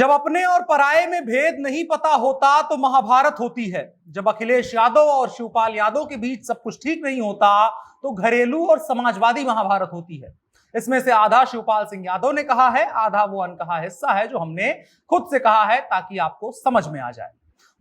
जब अपने और पराये में भेद नहीं पता होता तो महाभारत होती है। जब अखिलेश यादव और शिवपाल यादव के बीच सब कुछ ठीक नहीं होता तो घरेलू और समाजवादी महाभारत होती है। इसमें से आधा शिवपाल सिंह यादव ने कहा है, आधा वो अनकहा हिस्सा है जो हमने खुद से कहा है ताकि आपको समझ में आ जाए।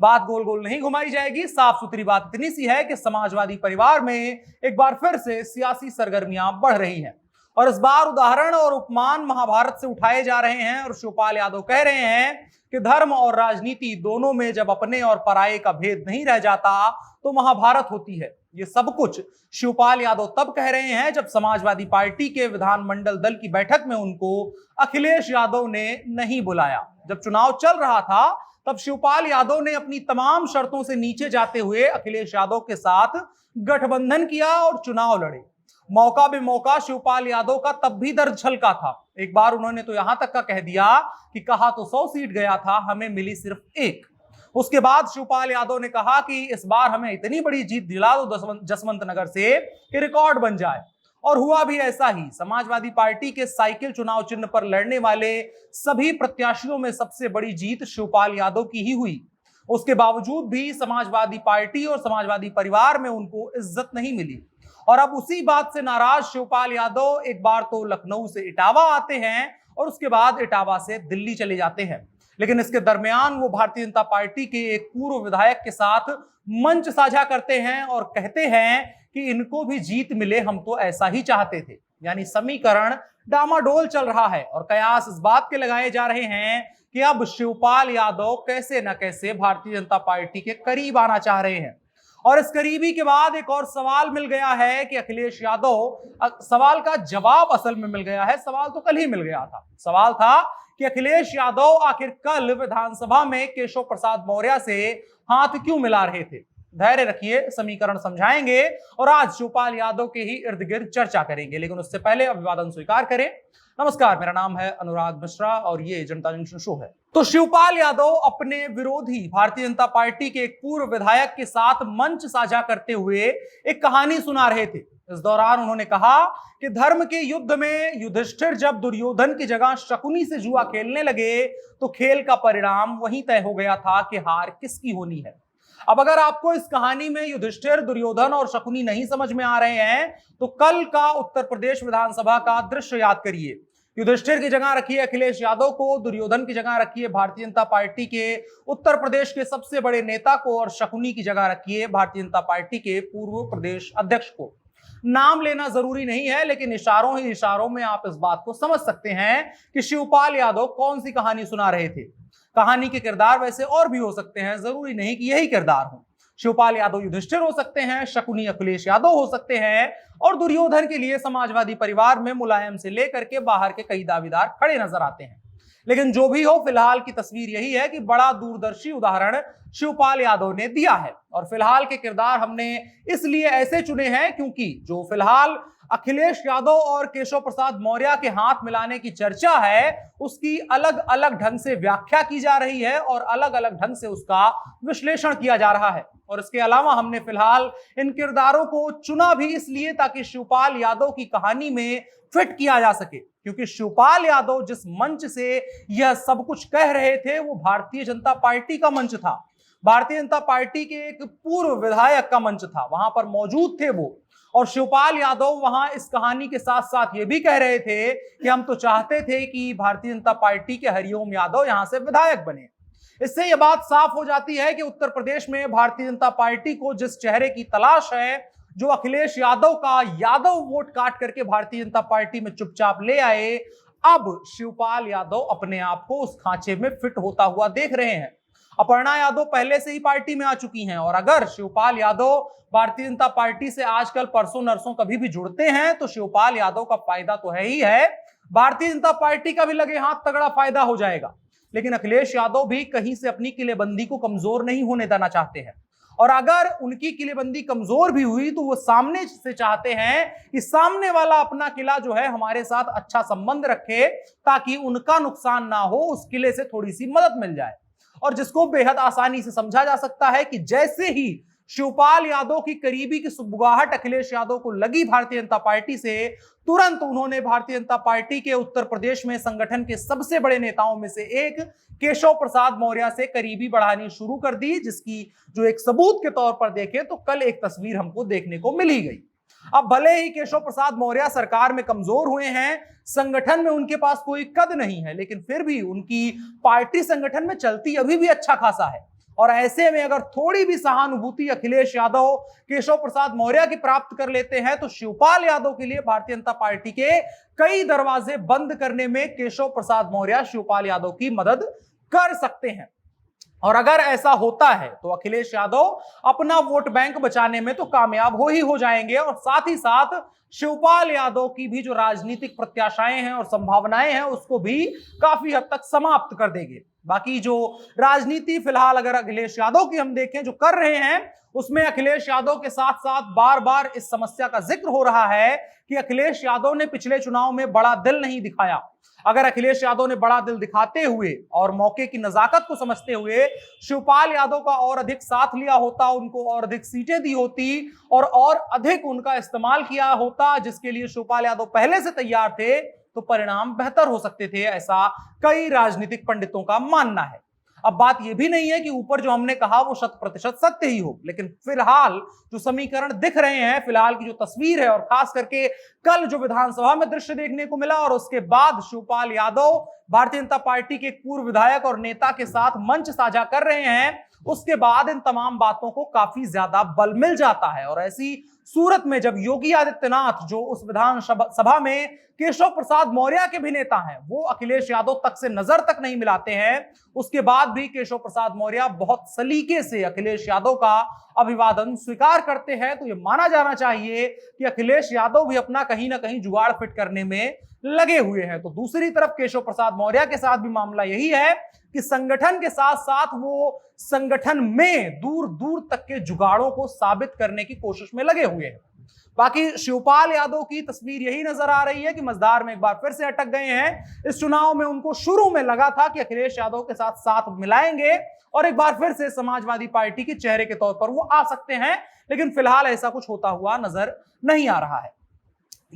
बात गोल गोल नहीं घुमाई जाएगी। साफ सुथरी बात इतनी सी है कि समाजवादी परिवार में एक बार फिर से सियासी सरगर्मियां बढ़ रही हैं और इस बार उदाहरण और उपमान महाभारत से उठाए जा रहे हैं और शिवपाल यादव कह रहे हैं कि धर्म और राजनीति दोनों में जब अपने और पराये का भेद नहीं रह जाता तो महाभारत होती है। ये सब कुछ शिवपाल यादव तब कह रहे हैं जब समाजवादी पार्टी के विधानमंडल दल की बैठक में उनको अखिलेश यादव ने नहीं बुलाया। जब चुनाव चल रहा था तब शिवपाल यादव ने अपनी तमाम शर्तों से नीचे जाते हुए अखिलेश यादव के साथ गठबंधन किया और चुनाव लड़े। मौका बेमौका शिवपाल यादव का तब भी दर्द छलका था। एक बार उन्होंने तो यहां तक का कह दिया कि कहा तो 100 सीट गया था, हमें मिली सिर्फ 1। उसके बाद शिवपाल यादव ने कहा कि इस बार हमें इतनी बड़ी जीत दिला दो जसवंत नगर से कि रिकॉर्ड बन जाए, और हुआ भी ऐसा ही। समाजवादी पार्टी के साइकिल चुनाव चिन्ह पर लड़ने वाले सभी प्रत्याशियों में सबसे बड़ी जीत शिवपाल यादव की ही हुई। उसके बावजूद भी समाजवादी पार्टी और समाजवादी परिवार में उनको इज्जत नहीं मिली और अब उसी बात से नाराज शिवपाल यादव एक बार तो लखनऊ से इटावा आते हैं और उसके बाद इटावा से दिल्ली चले जाते हैं। लेकिन इसके दरमियान वो भारतीय जनता पार्टी के एक पूर्व विधायक के साथ मंच साझा करते हैं और कहते हैं कि इनको भी जीत मिले, हम तो ऐसा ही चाहते थे। यानी समीकरण डामाडोल चल रहा है और कयास इस बात के लगाए जा रहे हैं कि अब शिवपाल यादव कैसे न कैसे भारतीय जनता पार्टी के करीब आना चाह रहे हैं। और इस करीबी के बाद एक और सवाल मिल गया है कि अखिलेश यादव, सवाल का जवाब असल में मिल गया है, सवाल तो कल ही मिल गया था। सवाल था कि अखिलेश यादव आखिर कल विधानसभा में केशव प्रसाद मौर्य से हाथ क्यों मिला रहे थे। धैर्य रखिए, समीकरण समझाएंगे और आज शिवपाल यादव के ही इर्द गिर्द चर्चा करेंगे। लेकिन उससे पहले अभिवादन स्वीकार करें। नमस्कार, मेरा नाम है अनुराग मिश्रा और ये जनता जंक्शन शो है। तो शिवपाल यादव अपने विरोधी भारतीय जनता पार्टी के एक पूर्व विधायक के साथ मंच साझा करते हुए एक कहानी सुना रहे थे। इस दौरान उन्होंने कहा कि धर्म के युद्ध में युधिष्ठिर जब दुर्योधन की जगह शकुनी से जुआ खेलने लगे तो खेल का परिणाम वहीं तय हो गया था कि हार किसकी होनी है। अब अगर आपको इस कहानी में युधिष्ठिर, दुर्योधन और शकुनी नहीं समझ में आ रहे हैं तो कल का उत्तर प्रदेश विधानसभा का दृश्य याद करिए। युधिष्ठिर की जगह रखिए अखिलेश यादव को, दुर्योधन की जगह रखिए भारतीय जनता पार्टी के उत्तर प्रदेश के सबसे बड़े नेता को और शकुनी की जगह रखिए भारतीय जनता पार्टी के पूर्व प्रदेश अध्यक्ष को। नाम लेना जरूरी नहीं है, लेकिन इशारों ही इशारों में आप इस बात को समझ सकते हैं कि शिवपाल यादव कौन सी कहानी सुना रहे थे। कहानी के किरदार वैसे और भी हो सकते हैं, जरूरी नहीं कि यही किरदार हो। शिवपाल यादव युधिष्ठिर हो सकते हैं, शकुनी अखिलेश यादव हो सकते हैं और दुर्योधन के लिए समाजवादी परिवार में मुलायम से लेकर के बाहर के कई दावेदार खड़े नजर आते हैं। लेकिन जो भी हो, फिलहाल की तस्वीर यही है कि बड़ा दूरदर्शी उदाहरण शिवपाल यादव ने दिया है और फिलहाल के किरदार हमने इसलिए ऐसे चुने हैं क्योंकि जो फिलहाल अखिलेश यादव और केशव प्रसाद मौर्य के हाथ मिलाने की चर्चा है उसकी अलग अलग ढंग से व्याख्या की जा रही है और अलग अलग ढंग से उसका विश्लेषण किया जा रहा है। और इसके अलावा हमने फिलहाल इन किरदारों को चुना भी इसलिए ताकि शिवपाल यादव की कहानी में फिट किया जा सके, क्योंकि शिवपाल यादव जिस मंच से यह सब कुछ कह रहे थे वो भारतीय जनता पार्टी का मंच था। भारतीय जनता पार्टी के एक पूर्व विधायक का मंच था, वहां पर मौजूद थे वो। और शिवपाल यादव वहां इस कहानी के साथ साथ ये भी कह रहे थे कि हम तो चाहते थे कि भारतीय जनता पार्टी के हरिओम यादव यहां से विधायक बने। इससे यह बात साफ हो जाती है कि उत्तर प्रदेश में भारतीय जनता पार्टी को जिस चेहरे की तलाश है, जो अखिलेश यादव का यादव वोट काट करके भारतीय जनता पार्टी में चुपचाप ले आए, अब शिवपाल यादव अपने आप को उस खांचे में फिट होता हुआ देख रहे हैं। अपर्णा यादव पहले से ही पार्टी में आ चुकी हैं और अगर शिवपाल यादव भारतीय जनता पार्टी से आजकल परसों नरसों कभी भी जुड़ते हैं तो शिवपाल यादव का फायदा तो है ही है, भारतीय जनता पार्टी का भी लगे हाथ तगड़ा फायदा हो जाएगा। लेकिन अखिलेश यादव भी कहीं से अपनी किलेबंदी को कमजोर नहीं होने देना चाहते हैं और अगर उनकी किलेबंदी कमजोर भी हुई तो वो सामने से चाहते हैं कि सामने वाला अपना किला जो है हमारे साथ अच्छा संबंध रखे ताकि उनका नुकसान ना हो, उस किले से थोड़ी सी मदद मिल जाए। और जिसको बेहद आसानी से समझा जा सकता है कि जैसे ही शिवपाल यादव की करीबी की सुगबुगाहट अखिलेश यादव को लगी भारतीय जनता पार्टी से, तुरंत उन्होंने भारतीय जनता पार्टी के उत्तर प्रदेश में संगठन के सबसे बड़े नेताओं में से एक केशव प्रसाद मौर्य से करीबी बढ़ानी शुरू कर दी, जिसकी जो एक सबूत के तौर पर देखें तो कल एक तस्वीर हमको देखने को मिली गई। अब भले ही केशव प्रसाद मौर्य सरकार में कमजोर हुए हैं, संगठन में उनके पास कोई कद नहीं है, लेकिन फिर भी उनकी पार्टी संगठन में चलती अभी भी अच्छा खासा है। और ऐसे में अगर थोड़ी भी सहानुभूति अखिलेश यादव केशव प्रसाद मौर्य की प्राप्त कर लेते हैं तो शिवपाल यादव के लिए भारतीय जनता पार्टी के कई दरवाजे बंद करने में केशव प्रसाद मौर्य शिवपाल यादव की मदद कर सकते हैं। और अगर ऐसा होता है तो अखिलेश यादव अपना वोट बैंक बचाने में तो कामयाब हो जाएंगे, और साथ ही साथ शिवपाल यादव की भी जो राजनीतिक प्रत्याशाएं हैं और संभावनाएं हैं उसको भी काफी हद तक समाप्त कर देंगे। बाकी जो राजनीति फिलहाल अगर अखिलेश यादव की हम देखें जो कर रहे हैं, उसमें अखिलेश यादव के साथ साथ बार बार इस समस्या का जिक्र हो रहा है कि अखिलेश यादव ने पिछले चुनाव में बड़ा दिल नहीं दिखाया। अगर अखिलेश यादव ने बड़ा दिल दिखाते हुए और मौके की नजाकत को समझते हुए शिवपाल यादव का और अधिक साथ लिया होता, उनको और अधिक सीटें दी होती और अधिक उनका इस्तेमाल किया होता, जिसके लिए शिवपाल यादव पहले से तैयार थे, तो परिणाम बेहतर हो सकते थे, ऐसा कई राजनीतिक पंडितों का मानना है। अब बात यह भी नहीं है कि ऊपर जो हमने कहा वो 100% सत्य ही हो, लेकिन फिलहाल जो समीकरण दिख रहे हैं, फिलहाल की जो तस्वीर है, और खास करके कल जो विधानसभा में दृश्य देखने को मिला और उसके बाद शिवपाल यादव भारतीय जनता पार्टी के एक पूर्व विधायक और नेता के साथ मंच साझा कर रहे हैं, उसके बाद इन तमाम बातों को काफी ज्यादा बल मिल जाता है। और ऐसी सूरत में जब योगी आदित्यनाथ जो उस विधानसभा में केशव प्रसाद मौर्य के भी नेता हैं, वो अखिलेश यादव तक से नजर तक नहीं मिलाते हैं, उसके बाद भी केशव प्रसाद मौर्य बहुत सलीके से अखिलेश यादव का अभिवादन स्वीकार करते हैं, तो यह माना जाना चाहिए कि अखिलेश यादव भी अपना कहीं ना कहीं जुगाड़ फिट करने में लगे हुए हैं। तो दूसरी तरफ केशव प्रसाद मौर्य के साथ भी मामला यही है कि संगठन के साथ साथ वो संगठन में दूर दूर तक के जुगाड़ों को साबित करने की कोशिश में लगे हुए हैं। बाकी शिवपाल यादव की तस्वीर यही नजर आ रही है कि मजदार में एक बार फिर से अटक गए हैं। इस चुनाव में उनको शुरू में लगा था कि अखिलेश यादव के साथ मिलाएंगे और एक बार फिर से समाजवादी पार्टी के चेहरे के तौर पर वो आ सकते हैं, लेकिन फिलहाल ऐसा कुछ होता हुआ नजर नहीं आ रहा है।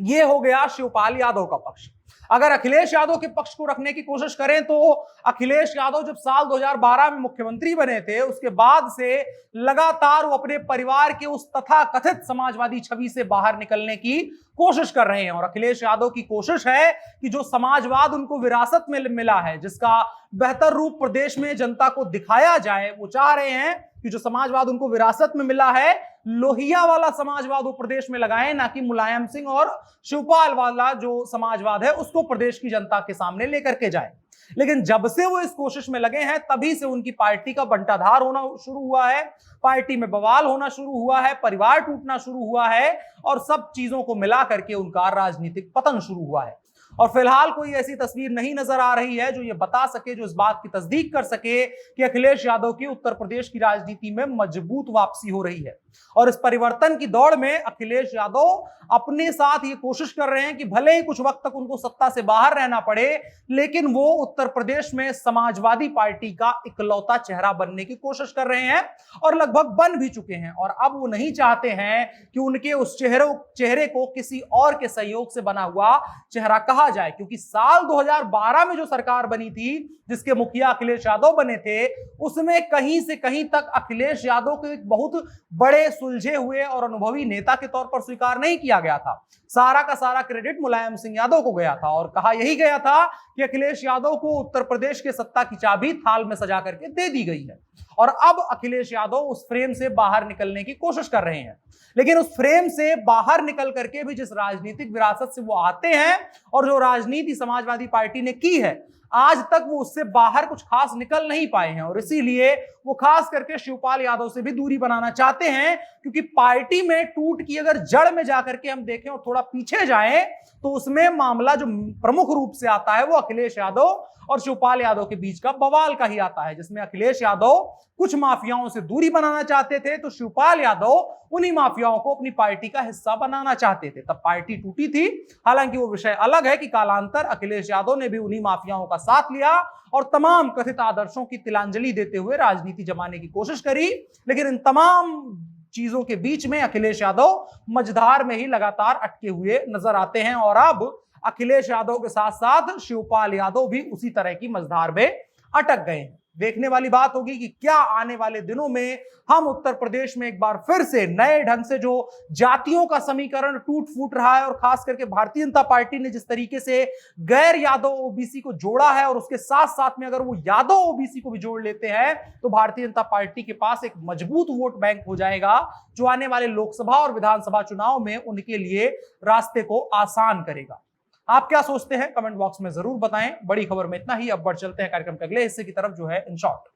ये हो गया शिवपाल यादव का पक्ष। अगर अखिलेश यादव के पक्ष को रखने की कोशिश करें तो अखिलेश यादव जब साल 2012 में मुख्यमंत्री बने थे, उसके बाद से लगातार वो अपने परिवार के उस तथाकथित समाजवादी छवि से बाहर निकलने की कोशिश कर रहे हैं। और अखिलेश यादव की कोशिश है कि जो समाजवाद उनको विरासत में मिला है, जिसका बेहतर रूप प्रदेश में जनता को दिखाया जाए, वो चाह रहे हैं कि जो समाजवाद उनको विरासत में मिला है, लोहिया वाला समाजवाद वो प्रदेश में लगाएं, ना कि मुलायम सिंह और शिवपाल वाला जो समाजवाद है उसको प्रदेश की जनता के सामने लेकर के जाए। लेकिन जब से वो इस कोशिश में लगे हैं, तभी से उनकी पार्टी का बंटाधार होना शुरू हुआ है, पार्टी में बवाल होना शुरू हुआ है, परिवार टूटना शुरू हुआ है, और सब चीजों को मिला करके उनका राजनीतिक पतन शुरू हुआ है। और फिलहाल कोई ऐसी तस्वीर नहीं नजर आ रही है जो ये बता सके, जो इस बात की तस्दीक कर सके कि अखिलेश यादव की उत्तर प्रदेश की राजनीति में मजबूत वापसी हो रही है। और इस परिवर्तन की दौड़ में अखिलेश यादव अपने साथ ये कोशिश कर रहे हैं कि भले ही कुछ वक्त तक उनको सत्ता से बाहर रहना पड़े, लेकिन वो उत्तर प्रदेश में समाजवादी पार्टी का इकलौता चेहरा बनने की कोशिश कर रहे हैं और लगभग बन भी चुके हैं। और अब वो नहीं चाहते हैं कि उनके उस चेहरे को किसी और के सहयोग से बना हुआ चेहरा कहा जाए, क्योंकि साल 2012 में जो सरकार बनी थी, जिसके मुखिया अखिलेश यादव बने थे, उसमें कहीं से कहीं तक अखिलेश यादव को एक बहुत बड़े सुलझे हुए और अनुभवी नेता के तौर पर स्वीकार नहीं किया गया था। सारा का सारा क्रेडिट मुलायम सिंह यादव को गया था और कहा यही गया था कि अखिलेश यादव को उत्तर प्रदेश के सत्ता की चाबी थाल में सजा करके दे दी गई है। और अब अखिलेश यादव उस फ्रेम से बाहर निकलने की कोशिश कर रहे हैं, लेकिन उस फ्रेम से बाहर निकल करके भी जिस राजनीतिक विरासत से वो आते हैं और जो राजनीति समाजवादी पार्टी ने की है, आज तक वो उससे बाहर कुछ खास निकल नहीं पाए हैं। और इसीलिए वो खास करके शिवपाल यादव से भी दूरी बनाना चाहते हैं, क्योंकि पार्टी में टूट की अगर जड़ में जाकर के हम देखें और थोड़ा पीछे जाएं तो उसमें मामला जो प्रमुख रूप से आता है वो अखिलेश यादव और शिवपाल यादव के बीच का बवाल का ही आता है, जिसमें अखिलेश यादव कुछ माफियाओं से दूरी बनाना चाहते थे तो शिवपाल यादव उन्हीं माफियाओं को अपनी पार्टी का हिस्सा बनाना चाहते थे। तब पार्टी टूटी थी। हालांकि वो विषय अलग है कि कालांतर अखिलेश यादव ने भी उन्हीं माफियाओं का साथ लिया और तमाम कथित आदर्शों की तिलांजलि देते हुए राजनीति जमाने की कोशिश करी, लेकिन इन तमाम चीजों के बीच में अखिलेश यादव मझधार में ही लगातार अटके हुए नजर आते हैं और अब अखिलेश यादव के साथ साथ शिवपाल यादव भी उसी तरह की मझधार में अटक गए हैं। देखने वाली बात होगी कि क्या आने वाले दिनों में हम उत्तर प्रदेश में एक बार फिर से नए ढंग से जो जातियों का समीकरण टूट फूट रहा है और खास करके भारतीय जनता पार्टी ने जिस तरीके से गैर यादव ओबीसी को जोड़ा है और उसके साथ साथ में अगर वो यादव ओबीसी को भी जोड़ लेते हैं तो भारतीय जनता पार्टी के पास एक मजबूत वोट बैंक हो जाएगा जो आने वाले लोकसभा और विधानसभा चुनाव में उनके लिए रास्ते को आसान करेगा। आप क्या सोचते हैं कमेंट बॉक्स में जरूर बताएं। बड़ी खबर में इतना ही, अब बढ़ चलते हैं कार्यक्रम के अगले हिस्से की तरफ जो है इन शॉर्ट।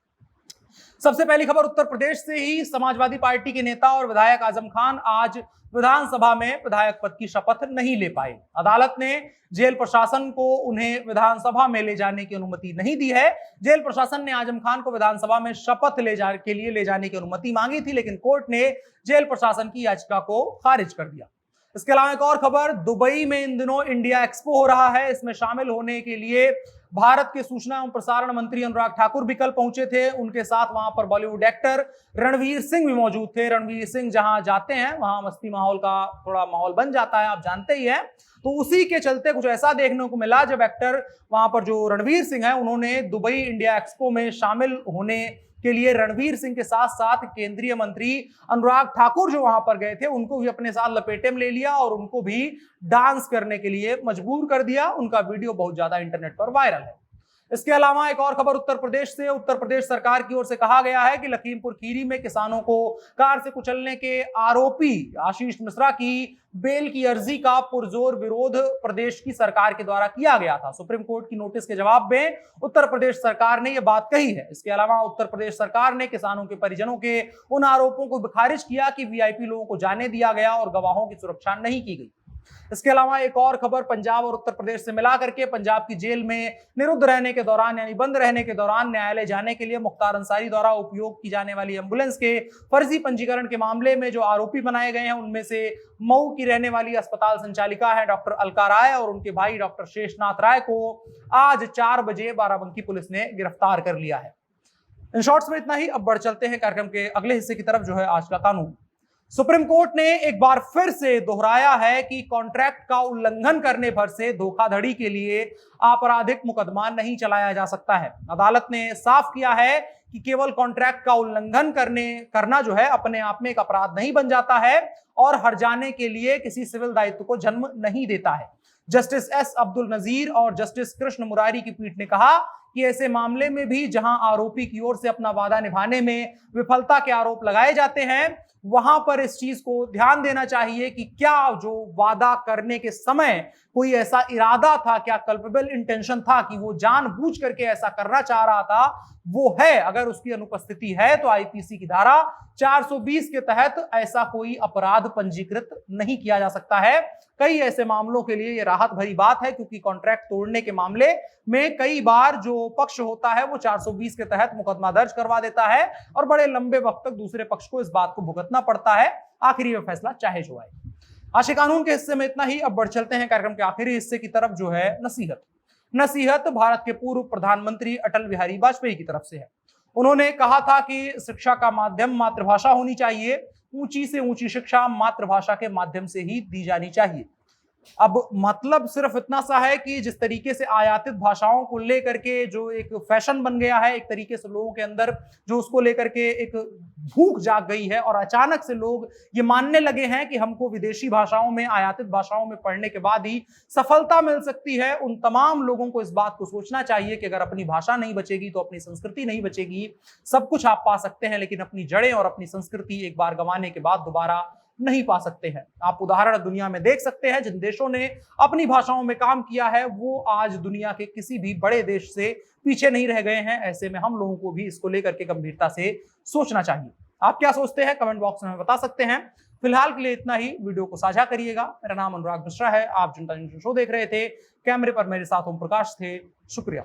सबसे पहली खबर उत्तर प्रदेश से ही। समाजवादी पार्टी के नेता और विधायक आजम खान आज विधानसभा में विधायक पद की शपथ नहीं ले पाए। अदालत ने जेल प्रशासन को उन्हें विधानसभा में ले जाने की अनुमति नहीं दी है। जेल प्रशासन ने आजम खान को विधानसभा में शपथ ले जाने की अनुमति मांगी थी, लेकिन कोर्ट ने जेल प्रशासन की याचिका को खारिज कर दिया। इसके अलावा एक और खबर, दुबई में इन दिनों इंडिया एक्सपो हो रहा है। इसमें शामिल होने के लिए भारत के सूचना एवं प्रसारण मंत्री अनुराग ठाकुर भी कल पहुंचे थे। उनके साथ वहां पर बॉलीवुड एक्टर रणवीर सिंह भी मौजूद थे। रणवीर सिंह जहां जाते हैं वहां मस्ती माहौल का थोड़ा माहौल बन जाता है, आप जानते ही हैं। तो उसी के चलते कुछ ऐसा देखने को मिला जब एक्टर वहां पर जो रणवीर सिंह है उन्होंने दुबई इंडिया एक्सपो में शामिल होने के लिए रणवीर सिंह के साथ साथ केंद्रीय मंत्री अनुराग ठाकुर जो वहां पर गए थे उनको भी अपने साथ लपेटे में ले लिया और उनको भी डांस करने के लिए मजबूर कर दिया। उनका वीडियो बहुत ज्यादा इंटरनेट पर वायरल है। इसके अलावा एक और खबर उत्तर प्रदेश से। उत्तर प्रदेश सरकार की ओर से कहा गया है कि लखीमपुर खीरी में किसानों को कार से कुचलने के आरोपी आशीष मिश्रा की बेल की अर्जी का पुरजोर विरोध प्रदेश की सरकार के द्वारा किया गया था। सुप्रीम कोर्ट की नोटिस के जवाब में उत्तर प्रदेश सरकार ने यह बात कही है। इसके अलावा उत्तर प्रदेश सरकार ने किसानों के परिजनों के उन आरोपों को खारिज किया कि वीआईपी लोगों को जाने दिया गया और गवाहों की सुरक्षा नहीं की गई। इसके अलावा एक और खबर पंजाब और उत्तर प्रदेश से मिला करके। पंजाब की जेल में निरुद्ध रहने के दौरान यानी बंद रहने के दौरान न्यायालय जाने के लिए मुख्तार अंसारी द्वारा उपयोग की जाने वाली एम्बुलेंस के फर्जी पंजीकरण के मामले में जो आरोपी बनाए गए हैं उनमें से मऊ की रहने वाली अस्पताल संचालिका है डॉक्टर अलका राय और उनके भाई डॉक्टर शेषनाथ राय को आज 4 बजे बाराबंकी पुलिस ने गिरफ्तार कर लिया है। इन शॉर्ट्स में इतना ही, अब बढ़ चलते हैं कार्यक्रम के अगले हिस्से की तरफ जो है आज का कानून। सुप्रीम कोर्ट ने एक बार फिर से दोहराया है कि कॉन्ट्रैक्ट का उल्लंघन करने भर से धोखाधड़ी के लिए आपराधिक मुकदमा नहीं चलाया जा सकता है। अदालत ने साफ किया है कि केवल कॉन्ट्रैक्ट का उल्लंघन करना जो है अपने आप में एक अपराध नहीं बन जाता है और हर्जाने के लिए किसी सिविल दायित्व को जन्म नहीं देता है। जस्टिस एस अब्दुल नजीर और जस्टिस कृष्ण मुरारी की पीठ ने कहा कि ऐसे मामले में भी जहां आरोपी की ओर से अपना वादा निभाने में विफलता के आरोप लगाए जाते हैं वहां पर इस चीज को ध्यान देना चाहिए कि क्या जो वादा करने के समय कोई ऐसा इरादा था, क्या कल्पेबल इंटेंशन था कि वो जानबूझ करके ऐसा करना चाह रहा था, वो है। अगर उसकी अनुपस्थिति है तो आईपीसी की धारा 420 के तहत ऐसा कोई अपराध पंजीकृत नहीं किया जा सकता है। कई ऐसे मामलों के लिए यह राहत भरी बात है क्योंकि कॉन्ट्रैक्ट तोड़ने के मामले में कई बार जो पक्ष होता है वो 420 के तहत मुकदमा दर्ज करवा देता है और बड़े लंबे वक्त तक दूसरे पक्ष को इस बात को भुगतना पड़ता है। आखिरी में फैसला चाहे जो आए। आज के कानून के हिस्से में इतना ही, अब बढ़ चलते हैं कार्यक्रम के आखिरी हिस्से की तरफ जो है नसीहत भारत के पूर्व प्रधानमंत्री अटल बिहारी वाजपेयी की तरफ से है। उन्होंने कहा था कि शिक्षा का माध्यम मातृभाषा होनी चाहिए। ऊंची से ऊंची शिक्षा मातृभाषा के माध्यम से ही दी जानी चाहिए। अब मतलब सिर्फ इतना सा है कि जिस तरीके से आयातित भाषाओं को लेकर के जो एक फैशन बन गया है, एक तरीके से लोगों के अंदर जो उसको लेकर के एक भूख जाग गई है और अचानक से लोग ये मानने लगे हैं कि हमको विदेशी भाषाओं में, आयातित भाषाओं में पढ़ने के बाद ही सफलता मिल सकती है। उन तमाम लोगों को इस बात को सोचना चाहिए कि अगर अपनी भाषा नहीं बचेगी तो अपनी संस्कृति नहीं बचेगी। सब कुछ आप पा सकते हैं लेकिन अपनी जड़ें और अपनी संस्कृति एक बार गंवाने के बाद दोबारा नहीं पा सकते हैं। आप उदाहरण दुनिया में देख सकते हैं, जिन देशों ने अपनी भाषाओं में काम किया है वो आज दुनिया के किसी भी बड़े देश से पीछे नहीं रह गए हैं। ऐसे में हम लोगों को भी इसको लेकर के गंभीरता से सोचना चाहिए। आप क्या सोचते हैं कमेंट बॉक्स में बता सकते हैं। फिलहाल के लिए इतना ही, वीडियो को साझा करिएगा। मेरा नाम अनुराग मिश्रा है, आप जनता जंक्शन शो देख रहे थे। कैमरे पर मेरे साथ ओम प्रकाश थे। शुक्रिया।